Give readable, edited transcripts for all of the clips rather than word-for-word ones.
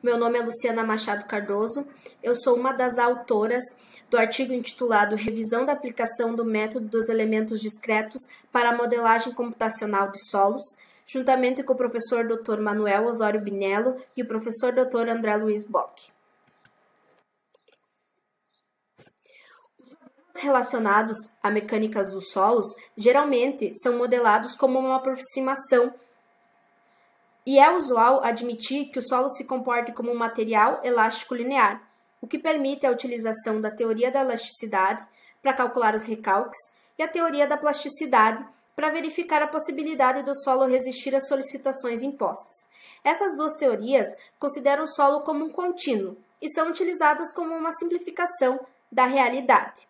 Meu nome é Luciana Machado Cardoso, eu sou uma das autoras do artigo intitulado Revisão da aplicação do método dos elementos discretos para a modelagem computacional de solos, juntamente com o professor Dr. Manuel Osório Binello e o professor Dr. André Luiz Bock. Os relacionados a mecânicas dos solos geralmente são modelados como uma aproximação e é usual admitir que o solo se comporte como um material elástico linear, o que permite a utilização da teoria da elasticidade para calcular os recalques e a teoria da plasticidade para verificar a possibilidade do solo resistir às solicitações impostas. Essas duas teorias consideram o solo como um contínuo e são utilizadas como uma simplificação da realidade.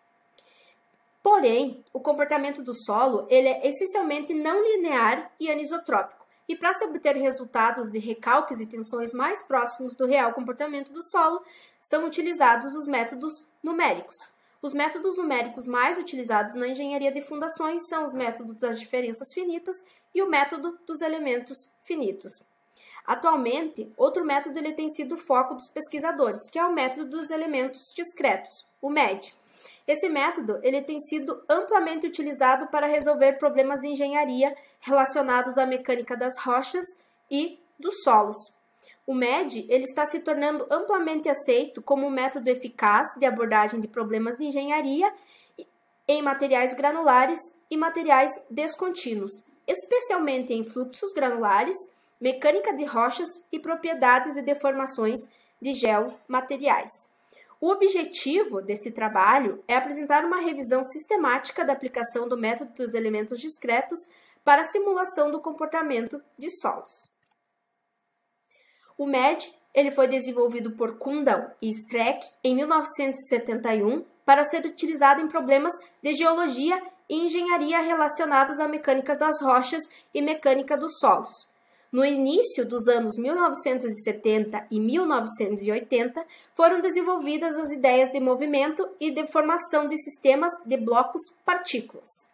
Porém, o comportamento do solo ele é essencialmente não linear e anisotrópico. E para se obter resultados de recalques e tensões mais próximos do real comportamento do solo, são utilizados os métodos numéricos. Os métodos numéricos mais utilizados na engenharia de fundações são os métodos das diferenças finitas e o método dos elementos finitos. Atualmente, outro método ele tem sido o foco dos pesquisadores, que é o método dos elementos discretos, o MED. Esse método ele tem sido amplamente utilizado para resolver problemas de engenharia relacionados à mecânica das rochas e dos solos. O MED ele está se tornando amplamente aceito como um método eficaz de abordagem de problemas de engenharia em materiais granulares e materiais descontínuos, especialmente em fluxos granulares, mecânica de rochas e propriedades e deformações de geomateriais. O objetivo desse trabalho é apresentar uma revisão sistemática da aplicação do método dos elementos discretos para a simulação do comportamento de solos. O MED ele foi desenvolvido por Kundal e Streck em 1971 para ser utilizado em problemas de geologia e engenharia relacionados à mecânica das rochas e mecânica dos solos. No início dos anos 1970 e 1980, foram desenvolvidas as ideias de movimento e de formação de sistemas de blocos-partículas.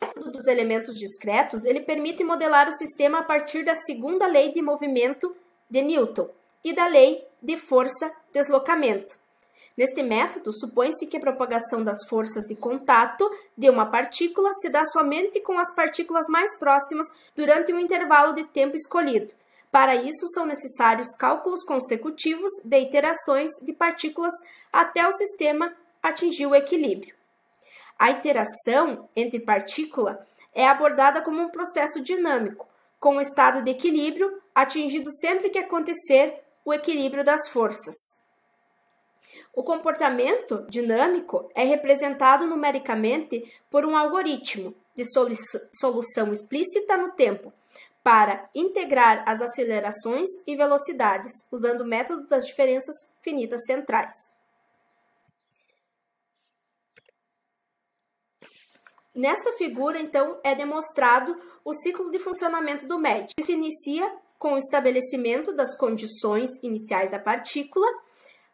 O método dos elementos discretos ele permite modelar o sistema a partir da segunda lei de movimento de Newton e da lei de força-deslocamento. Neste método, supõe-se que a propagação das forças de contato de uma partícula se dá somente com as partículas mais próximas durante um intervalo de tempo escolhido. Para isso, são necessários cálculos consecutivos de iterações de partículas até o sistema atingir o equilíbrio. A iteração entre partícula é abordada como um processo dinâmico, com o estado de equilíbrio atingido sempre que acontecer o equilíbrio das forças. O comportamento dinâmico é representado numericamente por um algoritmo de solução explícita no tempo para integrar as acelerações e velocidades usando o método das diferenças finitas centrais. Nesta figura, então, é demonstrado o ciclo de funcionamento do MED, que se inicia com o estabelecimento das condições iniciais da partícula.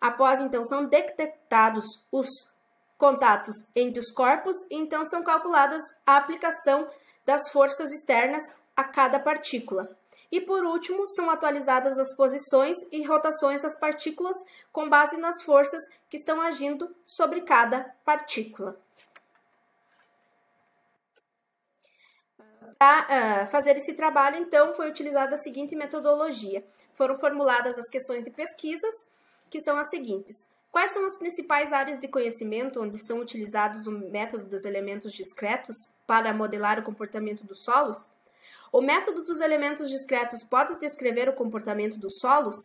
Após, então, são detectados os contatos entre os corpos e, então, são calculadas a aplicação das forças externas a cada partícula. E, por último, são atualizadas as posições e rotações das partículas com base nas forças que estão agindo sobre cada partícula. Para fazer esse trabalho, então, foi utilizada a seguinte metodologia. Foram formuladas as questões de pesquisas, que são as seguintes. Quais são as principais áreas de conhecimento onde são utilizados o método dos elementos discretos para modelar o comportamento dos solos? O método dos elementos discretos pode descrever o comportamento dos solos?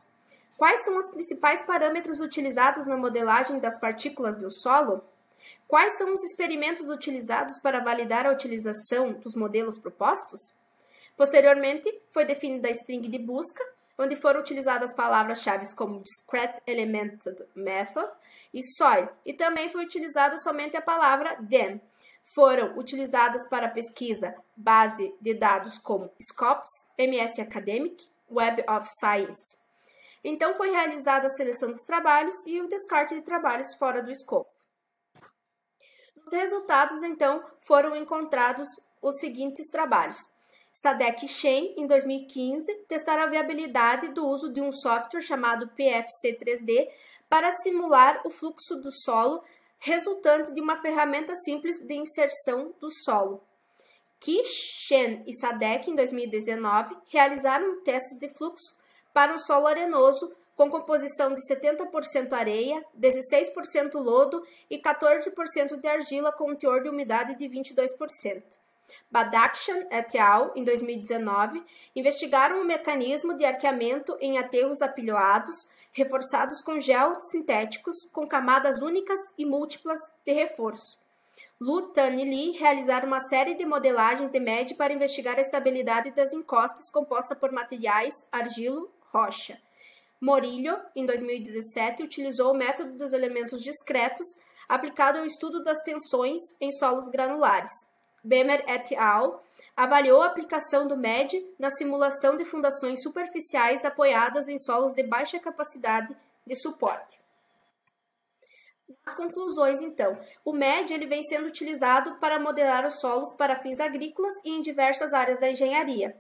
Quais são os principais parâmetros utilizados na modelagem das partículas do solo? Quais são os experimentos utilizados para validar a utilização dos modelos propostos? Posteriormente, foi definida a string de busca, onde foram utilizadas palavras-chave como Discrete Elemented Method e Soil, e também foi utilizada somente a palavra DEM. Foram utilizadas para pesquisa base de dados como Scopus, MS Academic, Web of Science. Então, foi realizada a seleção dos trabalhos e o descarte de trabalhos fora do escopo. Nos resultados, então, foram encontrados os seguintes trabalhos. Sadek e Shen, em 2015, testaram a viabilidade do uso de um software chamado PFC3D para simular o fluxo do solo resultante de uma ferramenta simples de inserção do solo. Qi, Shen e Sadek, em 2019, realizaram testes de fluxo para um solo arenoso com composição de 70% areia, 16% lodo e 14% de argila com um teor de umidade de 22%. Badakhshan et al., em 2019, investigaram o mecanismo de arqueamento em aterros apilhoados, reforçados com geossintéticos com camadas únicas e múltiplas de reforço. Lu, Tan e Li realizaram uma série de modelagens de MED para investigar a estabilidade das encostas composta por materiais, argilo, rocha. Morillo, em 2017, utilizou o método dos elementos discretos aplicado ao estudo das tensões em solos granulares. Bemer et al. Avaliou a aplicação do MED na simulação de fundações superficiais apoiadas em solos de baixa capacidade de suporte. As conclusões, então. O MED ele vem sendo utilizado para modelar os solos para fins agrícolas e em diversas áreas da engenharia.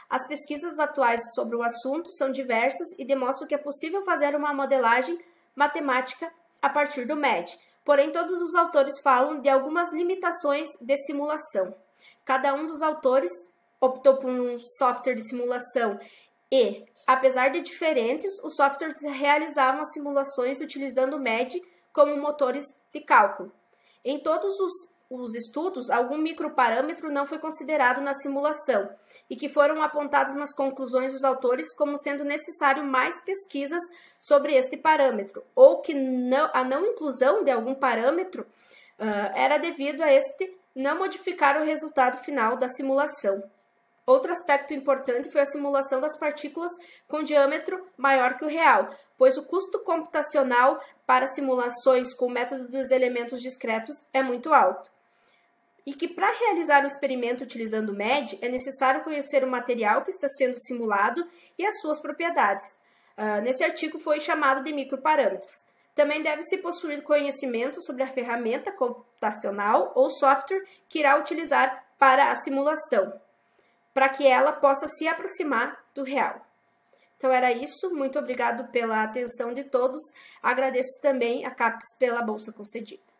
As pesquisas atuais sobre o assunto são diversas e demonstram que é possível fazer uma modelagem matemática a partir do MED. Porém, todos os autores falam de algumas limitações de simulação. Cada um dos autores optou por um software de simulação e, apesar de diferentes, os softwares realizavam as simulações utilizando o MED como motores de cálculo. Em todos os estudos, algum microparâmetro não foi considerado na simulação e que foram apontados nas conclusões dos autores como sendo necessário mais pesquisas sobre este parâmetro, ou que a não inclusão de algum parâmetro era devido a este não modificar o resultado final da simulação. Outro aspecto importante foi a simulação das partículas com diâmetro maior que o real, pois o custo computacional para simulações com o método dos elementos discretos é muito alto. E que para realizar um experimento utilizando o MED é necessário conhecer o material que está sendo simulado e as suas propriedades. Nesse artigo foi chamado de microparâmetros. Também deve-se possuir conhecimento sobre a ferramenta computacional ou software que irá utilizar para a simulação, para que ela possa se aproximar do real. Então era isso, muito obrigado pela atenção de todos. Agradeço também a CAPES pela bolsa concedida.